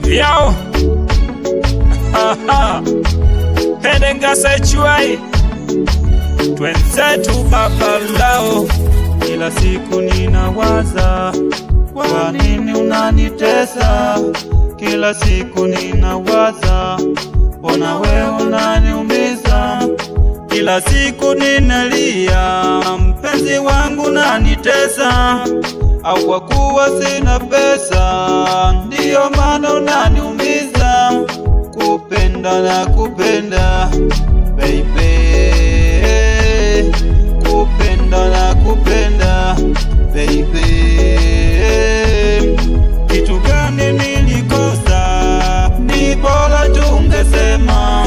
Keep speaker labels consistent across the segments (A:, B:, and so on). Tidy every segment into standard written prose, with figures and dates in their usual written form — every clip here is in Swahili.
A: Yo Hedengasa chuai twenzetu baba lao.
B: Kila siku ninawaza, kwa nini unanitesa? Kila siku ninawaza, mbona wewe unaniumiza? Kila siku ninalia, mpenzi wangu unanitesa. Au kwa kuwa sina pesa, ndiyo maana unaniumiza? Kupenda na kupenda baby, kupenda na kupenda baby. Kitu gani nilikosa? Ni bora tungesema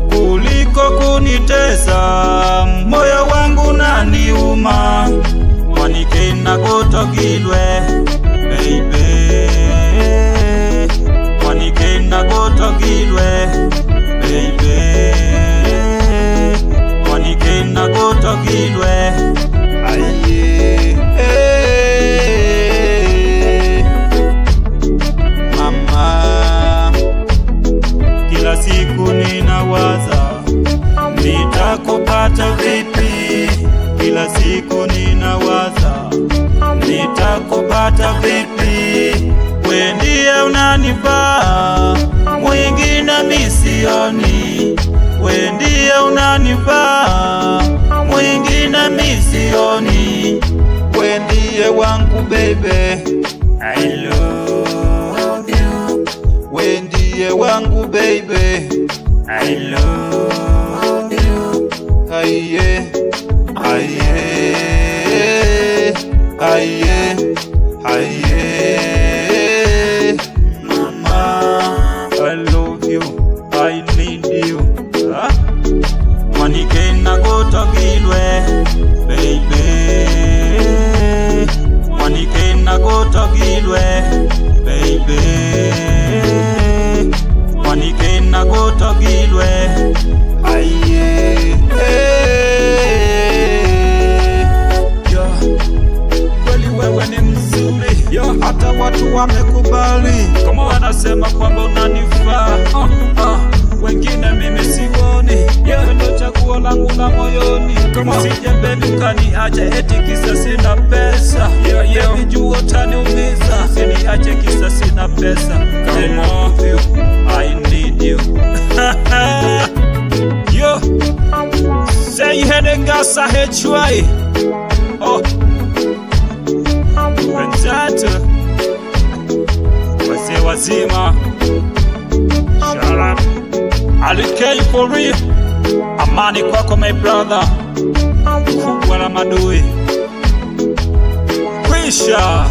B: kuliko kunitesa. Moyo wangu unaniuma, mwanike na kutogilwe baby, mwanike na kutogilwe baby, mwanike na kutogilwe. Aye, mama, kila siku ninawaza, nitakupata vipi? Kila siku ninawaza, nitakupata vipi? Wewe ndiye unanifaa, mwingine misioni. Wewe ndiye unanifaa, mwingine misioni. Wewe ndiye wangu baby, I love you. Wewe ndiye wangu baby, I love you. Aye, aye, aye, aye. Mama, I love you, I need you. Mwanike na kutogilwe baby, mwanike na kutogilwe baby, mwanike na kutogilwe. Aye, yo, kweli wewe ni mzuri, yo, hata watu wamekubali. Kama wanasema kwamba unanifaa, wengine mimi sioni. Wewe ndo chaguo langu la moyoni. Kama sije baby kaniache eti kisa sina pesa. Baby jua utaniumiza, usiniache kisa sina pesa. Come on, I need you. Yo, say Hedengasa HY. Oh, wenzatu wazee wazima, shut up. Alikei for real. Amani kwako my brother, kubwa la madui. Kwisha.